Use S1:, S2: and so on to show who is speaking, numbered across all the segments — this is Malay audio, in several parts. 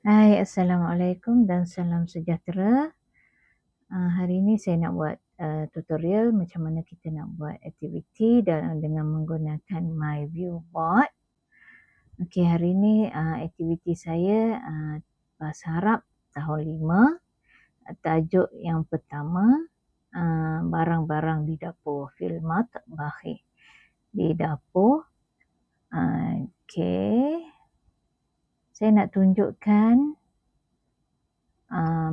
S1: Hai, Assalamualaikum dan salam sejahtera. Hari ini saya nak buat tutorial macam mana kita nak buat aktiviti dengan menggunakan My Viewboard. Okey, hari ini aktiviti saya bahasa Arab tahun 5. Tajuk yang pertama, barang-barang di dapur, filmat bahi di dapur. Okey, saya nak tunjukkan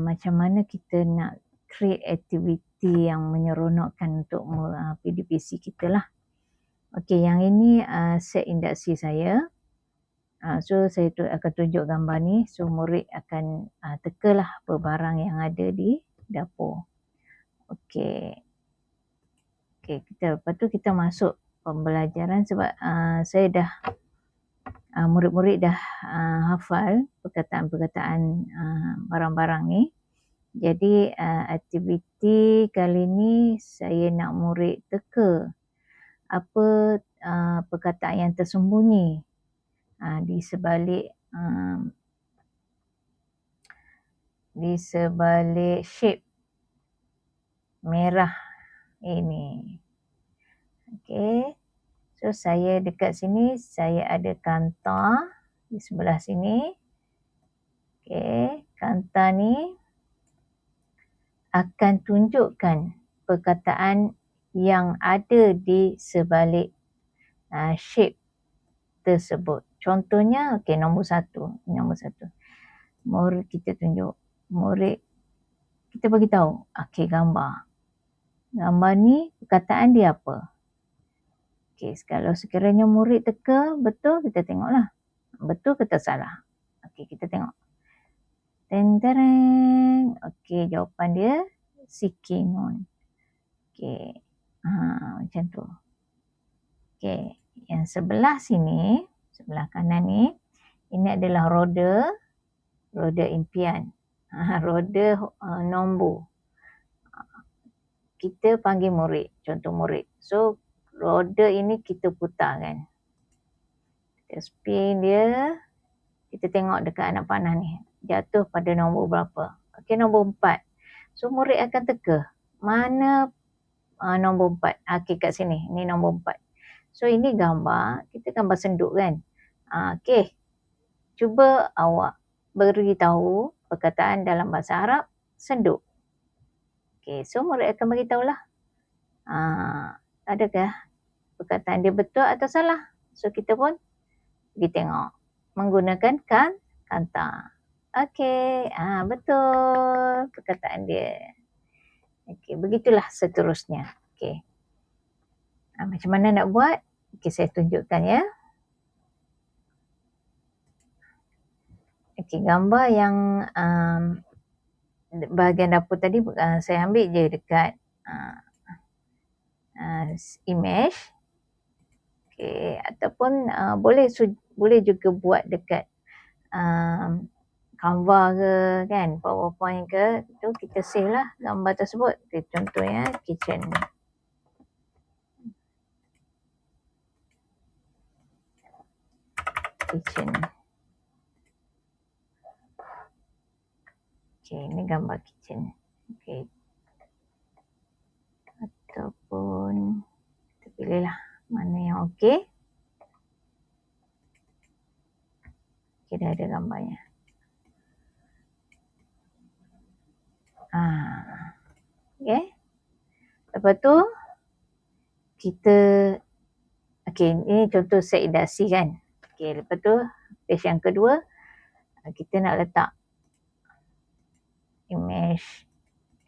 S1: macam mana kita nak create aktiviti yang menyeronokkan untuk PDPC kita lah. Okey, yang ini set induksi saya. So saya akan tunjuk gambar ni. So murid akan tekalah apa barang yang ada di dapur. Okey. Okey, lepas tu kita masuk pembelajaran sebab saya dah murid-murid dah hafal perkataan-perkataan barang-barang ni. Jadi aktiviti kali ni saya nak murid teka apa perkataan yang tersembunyi di sebalik shape merah ini. Okey. So saya dekat sini saya ada kanta di sebelah sini. Okey, kanta ni akan tunjukkan perkataan yang ada di sebalik shape tersebut. Contohnya, okey, nombor satu. Murid kita tunjuk. Murid kita bagi tahu, okey, gambar. Gambar ni perkataan dia apa? Okey, kalau sekiranya murid teka betul, kita tengoklah. Betul ke tak salah? Okey, kita tengok. Tentereng. Okey, jawapan dia sikinun. Okey. Macam tu. Okey, yang sebelah sini, sebelah kanan ni, ini adalah roda impian. Roda nombor. Kita panggil murid, contoh murid. So, roda ini kita putar kan. Kita spin dia, kita tengok dekat anak panah ni, jatuh pada nombor berapa. Okey, nombor 4. So, murid akan teka, mana nombor 4. Okey, kat sini, ni nombor 4. So, ini gambar, kita gambar senduk kan. Okey, cuba awak beritahu perkataan dalam bahasa Arab, senduk. Okey, so murid akan beritahulah. Adakah perkataan dia betul atau salah? So, kita pun pergi tengok. Menggunakan kanta. Okey, betul perkataan dia. Okey, begitulah seterusnya. Okey. Macam mana nak buat? Okey, saya tunjukkan ya. Okey, gambar yang bahagian dapur tadi saya ambil je dekat image. Okey, ataupun boleh juga buat dekat Canva ke kan, PowerPoint ke, tu kita save lah gambar tersebut. Okay, contohnya kitchen. Okay, ini gambar kitchen. Okay. Ataupun kita pilihlah mana yang okey. Okay, dah ada gambarnya. Okay. Lepas tu kita, okay, ini contoh set induksi kan. Okay, lepas tu page yang kedua, kita nak letak image.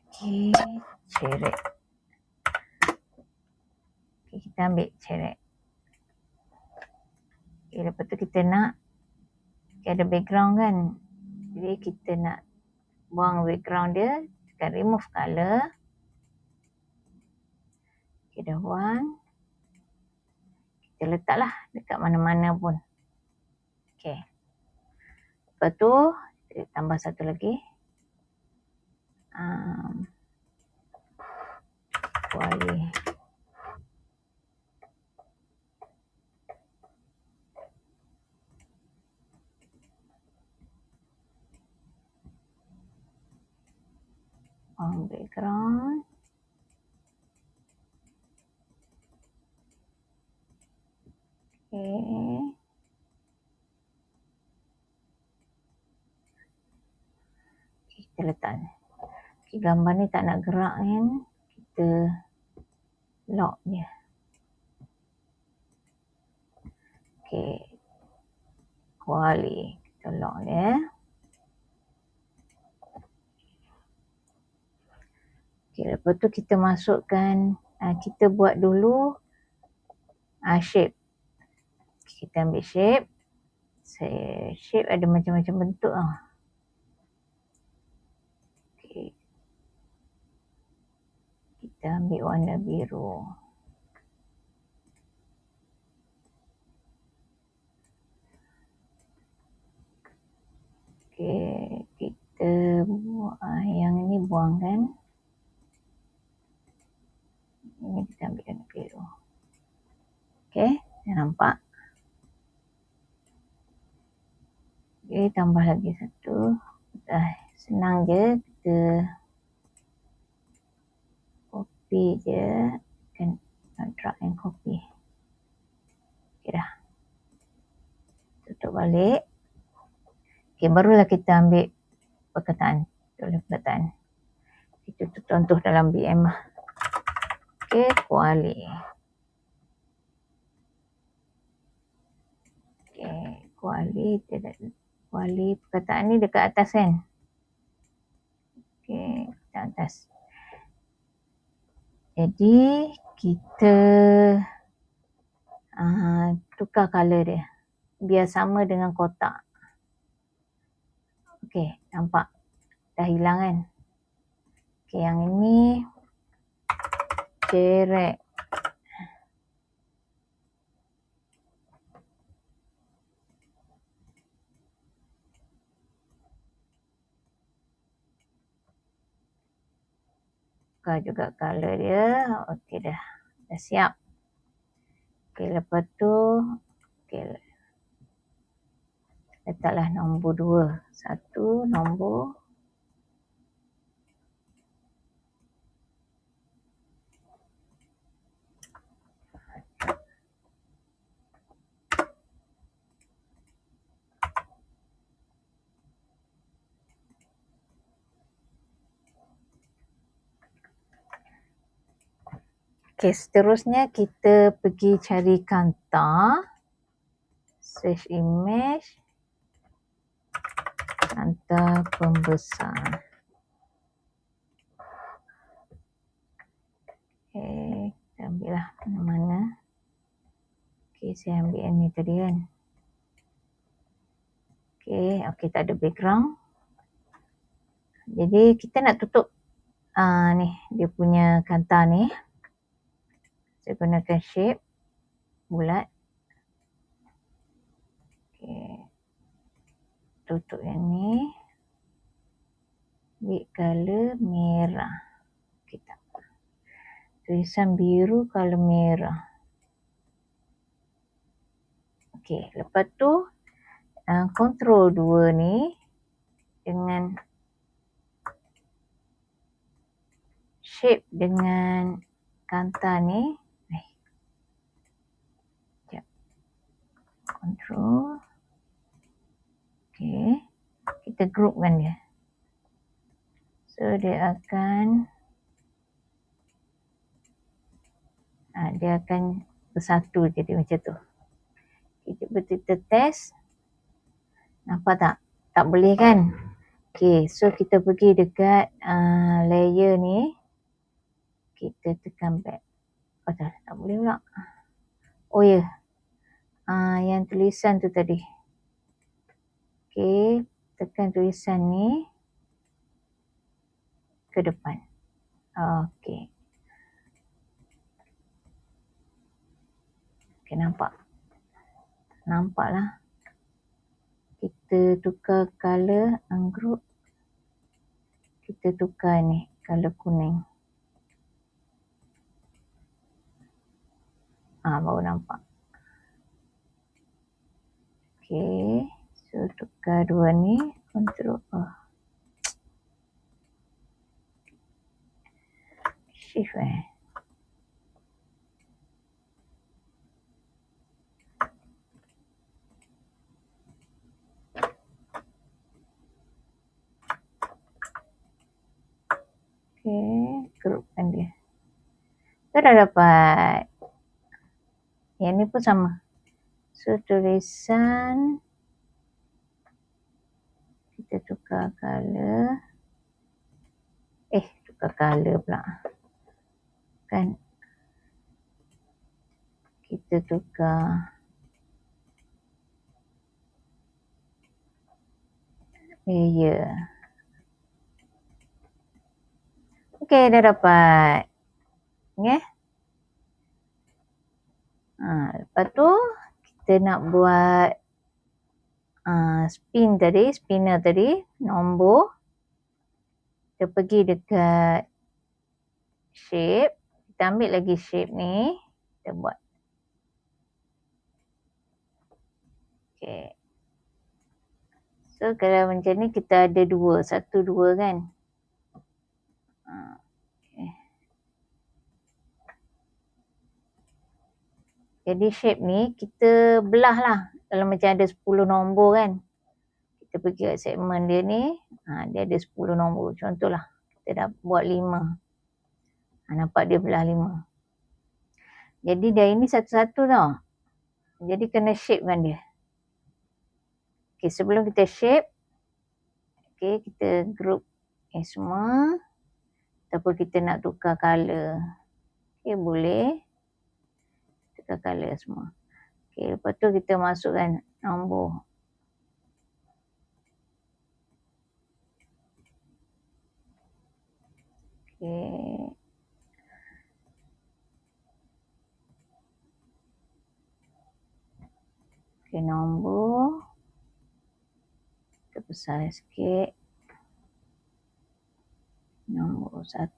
S1: Okay, cerek. Okay, kita ambil cerek. Okay, lepas tu kita nak, okay, ada background kan. Jadi kita nak buang background dia, tekan remove color. Okay, dah buang. Kita letaklah dekat mana-mana pun. Okay. Lepas tu, kita tambah satu lagi. Wali. background. Okay. Kita letak ni. Okay, gambar ni tak nak gerak kan. Kita lock dia. Okay. Kuali. Kita lock dia. Okay, lepas tu kita masukkan, kita buat dulu shape. Kita ambil shape. Shape ada macam-macam bentuk lah. Okay. Kita ambil warna biru. Okay, kita yang ini buangkan. Ini kita ambil warna biru. Okay, dah nampak. Okay, tambah lagi satu. Senang je, kita copy je. Kan drag and copy. Okay dah. Tutup balik. Okay, barulah kita ambil perkataan. Tulis perkataan. Kita contoh dalam BM lah. Okay, kuali. Okay, kuali. Kuali perkataan ni dekat atas kan? Okay, dekat atas. Jadi, kita tukar color dia. Biar sama dengan kotak. Okay, nampak? Dah hilang kan? Okay, yang ini cerek. Tukar juga color dia. Okay dah. Dah siap. Okay, lepas tu okay, letaklah nombor 2. 1 nombor. Okay, seterusnya kita pergi cari Kanta. Search image. Kanta pembesar. Okay, kita ambil lah mana-mana. Okay, saya ambil yang ni tadi kan. Okay, tak ada background. Jadi, kita nak tutup ni, dia punya Kanta ni. Saya gunakan shape bulat. Okay. Tutup yang ni. Big color merah. Kita tulisan biru color merah. Okay, lepas tu control 2 ni dengan shape dengan Kanta ni. Control. Okay. Kita groupkan dia. So, dia akan bersatu jadi macam tu. Kita test. Nampak tak? Tak boleh kan? Okay, so kita pergi dekat layer ni. Kita tekan back. Oh, tak boleh pula. Oh ya. Yang tulisan tu tadi. Okay, tekan tulisan ni ke depan. Okay. Okay, nampak? Nampaklah. Kita tukar color group. Kita tukar ni, color kuning. Baru nampak. Okay. So, tukar 2 ni. Control. Okey, grupkan dia. Kita dah dapat. Yang ni pun sama. So, tulisan kita tukar color. Tukar color pula. Kan? Kita tukar layer. Okey, dah dapat. Okay. Lepas tu kita nak buat spinner tadi, nombor. Kita pergi dekat shape. Kita ambil lagi shape ni. Kita buat. Okay. So, kalau macam ni kita ada 2. 1, 2 kan. Okay. Jadi shape ni kita belah lah. Kalau macam ada 10 nombor kan. Kita pergi kat segmen dia ni. Dia ada 10 nombor. Contohlah. Kita dah buat 5. Nampak dia belah 5. Jadi dah ini satu-satu tau. Jadi kena shapekan dia. Okay, sebelum kita shape. Okay, kita group semua. Ataupun kita nak tukar color. Okay, boleh. Tukar color semua. Okay, lepas tu kita masukkan nombor. Okay. Okay, nombor. Kita besar sikit. Nombor 1.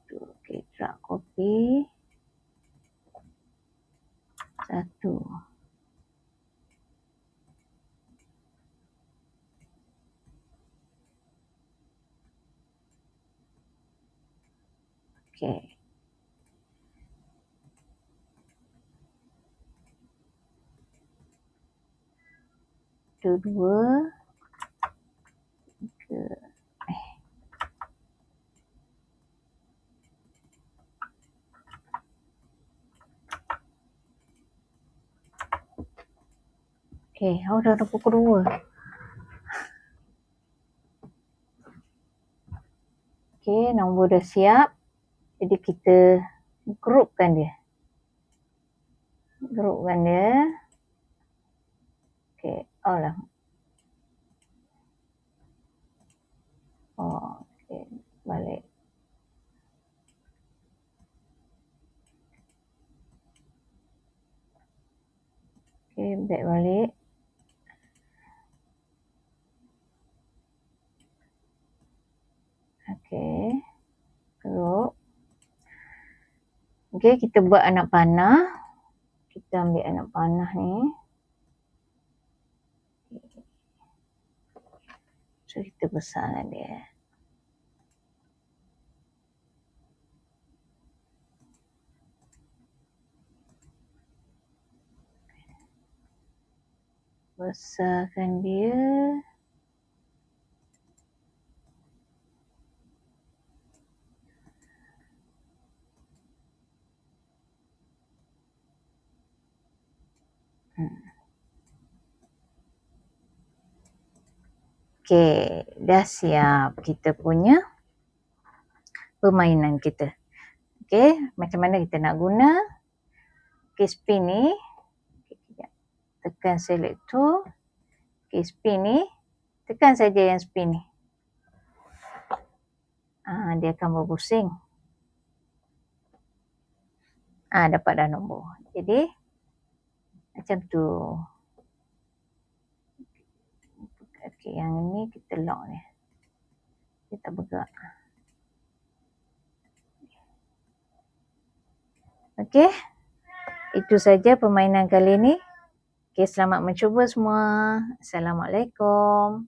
S1: Okay, drag copy. 1. Okay. Itu 2. 3. Okay, dah pukul 2. Okay, nombor dah siap. Jadi kita groupkan dia. Groupkan dia. Okay, lah. Okay, balik. Okay, back balik. Okay, group. Okay, kita buat anak panah. Kita ambil anak panah ni. So, kita besarkan dia. Besarkan dia. Okay, dah siap kita punya permainan kita. Okay, macam mana kita nak guna. Okay, spin ni. Tekan select tu. Okay, spin ni. Tekan saja yang spin ni. Dia akan berpusing. Dapat dah nombor. Jadi, macam tu. Okay, yang ni kita lock ni. Kita bergerak. Okay. Itu saja permainan kali ni. Okay, selamat mencuba semua. Assalamualaikum.